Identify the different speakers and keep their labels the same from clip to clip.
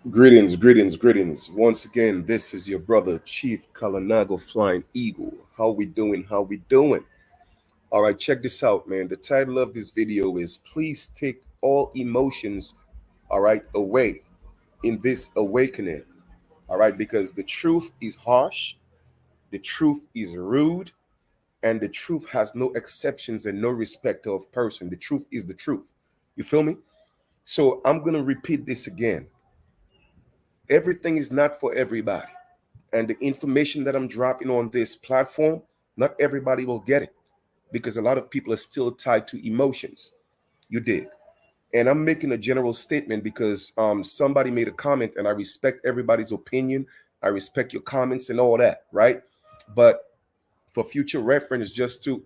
Speaker 1: Greetings, greetings, greetings. Once again, this is your brother, Chief Kalanago Flying Eagle. How we doing? How we doing? All right, check this out, man. The title of this video is Please Take All Emotions, all right, away in this awakening. All right, because the truth is harsh, the truth is rude, and the truth has no exceptions and no respect of person. The truth is the truth. You feel me? So I'm gonna repeat this again. Everything is not for everybody. And the information that I'm dropping on this platform, not everybody will get it because a lot of people are still tied to emotions. You did. And I'm making a general statement because somebody made a comment and I respect everybody's opinion. I respect your comments and all that, right? But for future reference, just to,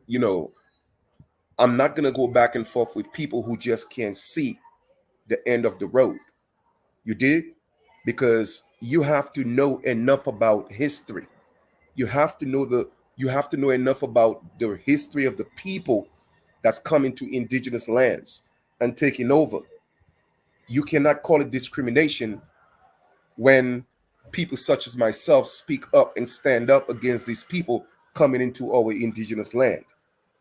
Speaker 1: I'm not going to go back and forth with people who just can't see the end of the road. You did? Because you have to know enough about history. You have to know you have to know enough about the history of the people that's coming to indigenous lands and taking over. You cannot call it discrimination when people such as myself speak up and stand up against these people coming into our indigenous land.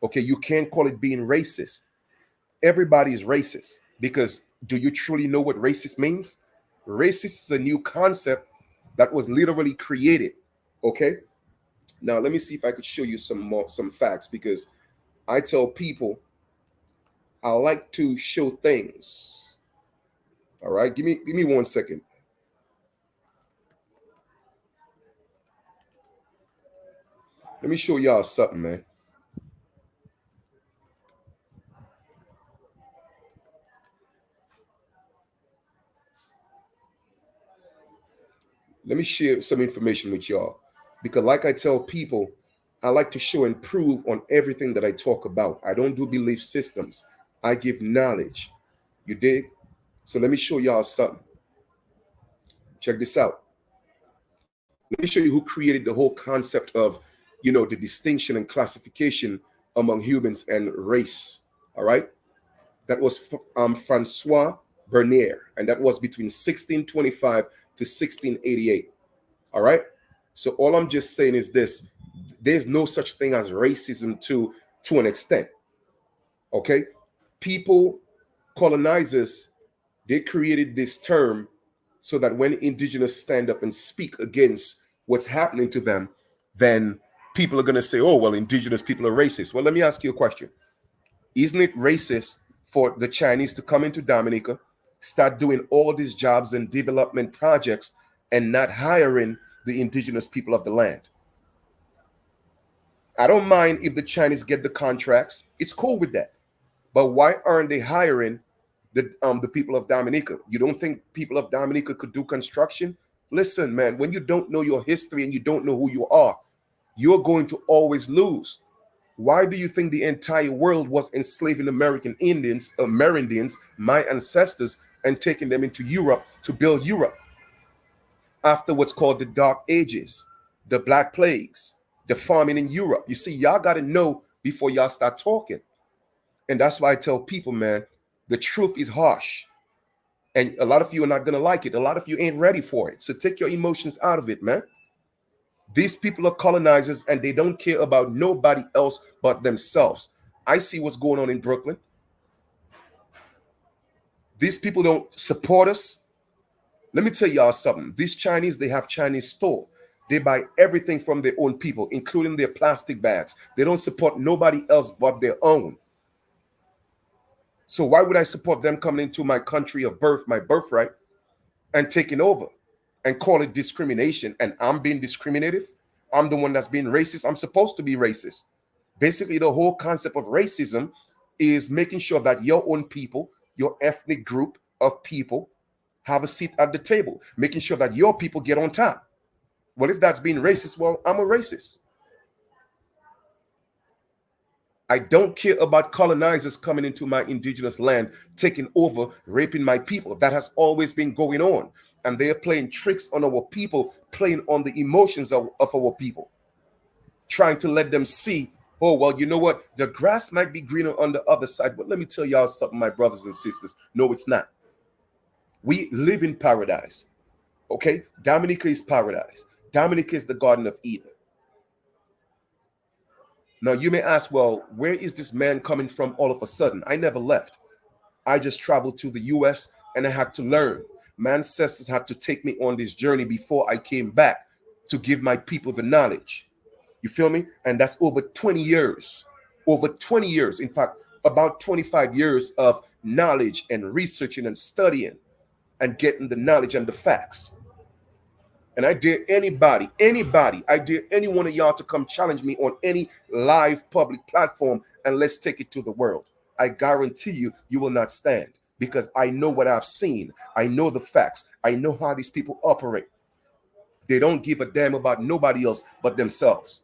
Speaker 1: Okay, you can't call it being racist. Everybody is racist because do you truly know what racist means? Racist is a new concept that was literally created. Okay, now let me see if I could show you some facts because I tell people I like to show things. All right, give me 1 second. Let me show y'all something, man. Let me share some information with y'all because, like I tell people, I like to show and prove on everything that I talk about. I don't do belief systems. I give knowledge. You dig? So let me show y'all something. Check this out. Let me show you who created the whole concept of, the distinction and classification among humans and race. All right. That was Francois Bernier, and that was between 1625 to 1688. All right. So all I'm just saying is this: there's no such thing as racism to an extent. Okay, people, colonizers, they created this term so that when indigenous stand up and speak against what's happening to them, then people are going to say, oh, well, indigenous people are racist. Well, let me ask you a question. Isn't it racist for the Chinese to come into Dominica, start doing all these jobs and development projects and not hiring the indigenous people of the land? I don't mind if the Chinese get the contracts. It's cool with that. But why aren't they hiring the people of Dominica? You don't think people of Dominica could do construction? Listen, man, when you don't know your history and you don't know who you are, you're going to always lose. Why do you think the entire world was enslaving American Indians, Amerindians, my ancestors, and taking them into Europe to build Europe after what's called the Dark Ages, the Black Plagues, the farming in Europe? You see, y'all got to know before y'all start talking. And that's why I tell people, man, the truth is harsh. And a lot of you are not going to like it. A lot of you ain't ready for it. So take your emotions out of it, man. These people are colonizers and they don't care about nobody else but themselves. I see what's going on in Brooklyn. These people don't support us. Let me tell y'all something. These Chinese, they have Chinese store. They buy everything from their own people, including their plastic bags. They don't support nobody else but their own. So why would I support them coming into my country of birth, my birthright, and taking over and call it discrimination? And I'm being discriminative. I'm the one that's being racist. I'm supposed to be racist. Basically, the whole concept of racism is making sure that your own people, your ethnic group of people, have a seat at the table, making sure that your people get on top. Well, if that's being racist, well, I'm a racist. I don't care about colonizers coming into my indigenous land, taking over, raping my people. That has always been going on. And they're playing tricks on our people, playing on the emotions of our people, trying to let them see, oh, well, you know what? The grass might be greener on the other side. But let me tell y'all something, my brothers and sisters. No, it's not. We live in paradise. Okay, Dominica is paradise. Dominica is the Garden of Eden. Now you may ask, well, where is this man coming from all of a sudden? I never left. I just traveled to the US and I had to learn. My ancestors had to take me on this journey before I came back to give my people the knowledge. You feel me? And that's over 20 years. Over 20 years. In fact, about 25 years of knowledge and researching and studying and getting the knowledge and the facts. And I dare anybody, I dare any one of y'all to come challenge me on any live public platform and let's take it to the world. I guarantee you, you will not stand because I know what I've seen. I know the facts. I know how these people operate. They don't give a damn about nobody else but themselves.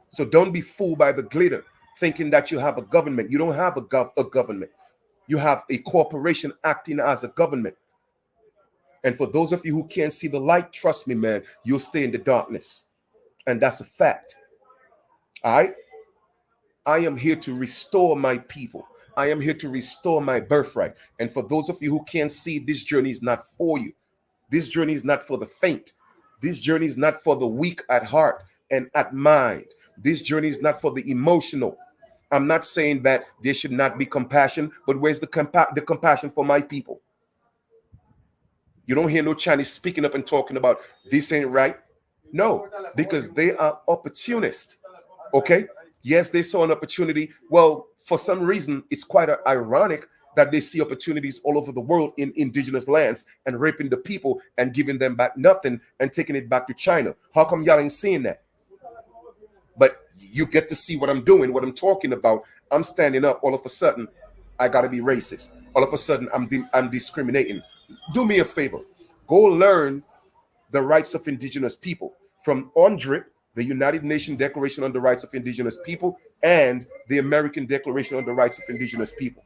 Speaker 1: So don't be fooled by the glitter thinking that you have a government. You don't have a government. You have a corporation acting as a government. And for those of you who can't see the light, trust me, man, you'll stay in the darkness. And that's a fact. All right? I am here to restore my people. I am here to restore my birthright. And for those of you who can't see, this journey is not for you. This journey is not for the faint. This journey is not for the weak at heart and at mind. This journey is not for the emotional. I'm not saying that there should not be compassion, but where's the compassion for my people? You don't hear no Chinese speaking up and talking about this ain't right. No, because they are opportunists. Okay? Yes, they saw an opportunity. Well, for some reason, it's quite ironic that they see opportunities all over the world in indigenous lands and raping the people and giving them back nothing and taking it back to China. How come y'all ain't seeing that? But you get to see what I'm doing, what I'm talking about. I'm standing up. All of a sudden, I got to be racist. All of a sudden, I'm discriminating. Do me a favor. Go learn the rights of indigenous people from UNDRIP, the United Nations Declaration on the Rights of Indigenous People, and the American Declaration on the Rights of Indigenous People.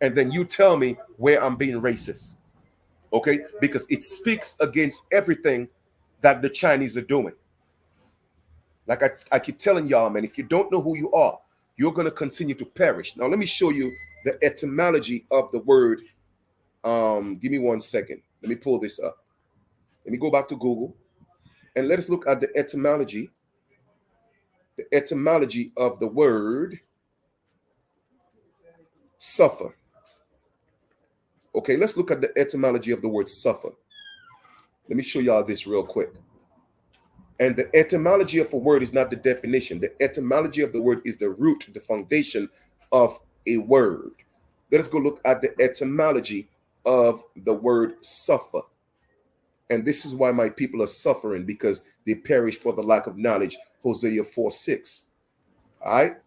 Speaker 1: And then you tell me where I'm being racist. Okay? Because it speaks against everything that the Chinese are doing. Like I keep telling y'all, man, if you don't know who you are, you're going to continue to perish. Now, let me show you the etymology of the word. Give me 1 second. Let me pull this up. Let me go back to Google and let us look at the etymology of the word suffer. Okay, let's look at the etymology of the word suffer. Let me show y'all this real quick. And the etymology of a word is not the definition. The etymology of the word is the root, the foundation of a word. Let us go look at the etymology of the word suffer. And this is why my people are suffering, because they perish for the lack of knowledge. Hosea 4:6. All right?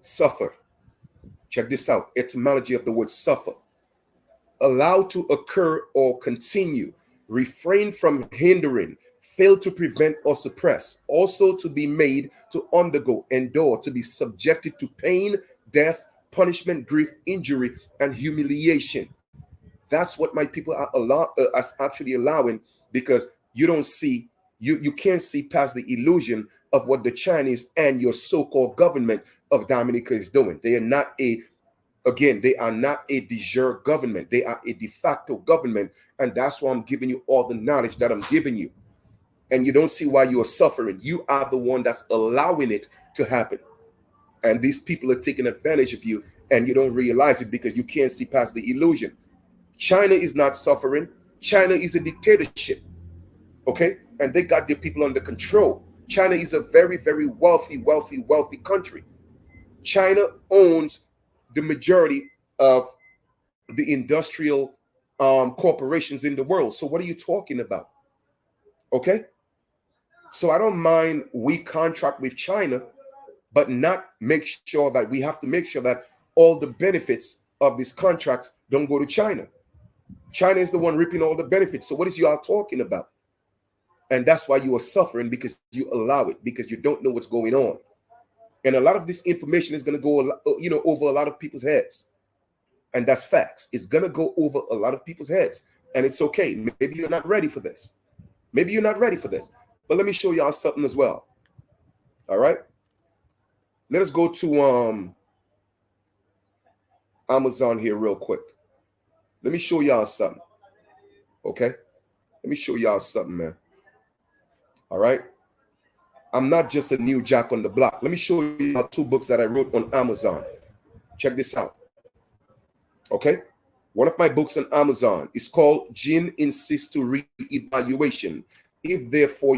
Speaker 1: Suffer. Check this out. Etymology of the word suffer. Allow to occur or continue. Refrain from hindering. Fail to prevent or suppress. Also to be made to undergo, endure, to be subjected to pain, death, punishment, grief, injury, and humiliation. That's what my people are actually allowing, because you don't see, you can't see past the illusion of what the Chinese and your so-called government of Dominica is doing. They are not they are not a de jure government. They are a de facto government. And that's why I'm giving you all the knowledge that I'm giving you. And you don't see why you are suffering. You are the one that's allowing it to happen. And these people are taking advantage of you, and you don't realize it because you can't see past the illusion. China is not suffering. China is a dictatorship. Okay? And they got their people under control. China is a very, very wealthy country. China owns the majority of the industrial corporations in the world. So what are you talking about? Okay? So I don't mind we contract with China, but not make sure that we have to make sure that all the benefits of these contracts don't go to China. China is the one reaping all the benefits. So what is you all talking about? And that's why you are suffering, because you allow it, because you don't know what's going on. And a lot of this information is going to go, over a lot of people's heads. And that's facts. It's going to go over a lot of people's heads. And it's okay. Maybe you're not ready for this. Maybe you're not ready for this. But let me show y'all something as well. All right. Let us go to Amazon here real quick. Let me show y'all something. Okay? Let me show y'all something, man. All right? I'm not just a new jack on the block. Let me show you two books that I wrote on Amazon. Check this out. Okay? One of my books on Amazon is called Jinn Insists to Re-Evaluation. If therefore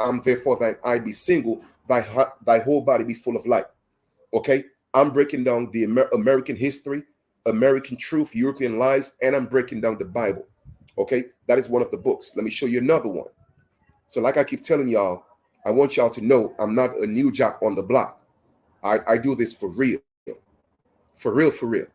Speaker 1: I'm therefore thine eye be single, thy whole body be full of light. Okay? I'm breaking down the American history, American truth, European lies, and I'm breaking down the Bible. Okay? That is one of the books. Let me show you another one. So like I keep telling y'all, I want y'all to know I'm not a new jack on the block. I do this for real. For real, for real.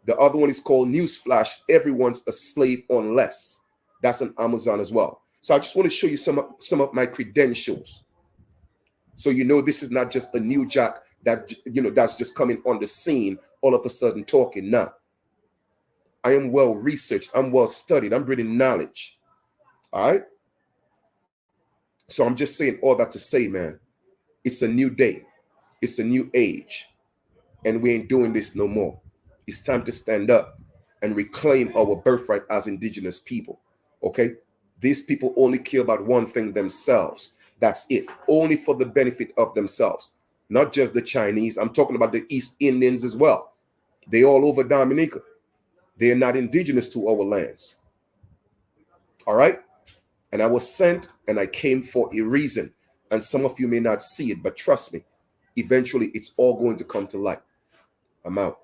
Speaker 1: The other one is called Newsflash, Everyone's a Slave on Less. That's on Amazon as well. So I just want to show you some of my credentials. So you know this is not just a new jack that, you know, that's just coming on the scene all of a sudden talking. Nah. I am well researched. I'm well studied. I'm bringing knowledge. All right? So I'm just saying all that to say, man, it's a new day. It's a new age. And we ain't doing this no more. It's time to stand up and reclaim our birthright as indigenous people. Okay? These people only care about one thing themselves. That's it. Only for the benefit of themselves. Not just the Chinese. I'm talking about the East Indians as well. They all over Dominica. They are not indigenous to our lands. All right? And I was sent and I came for a reason. And some of you may not see it, but trust me, eventually it's all going to come to light. I'm out.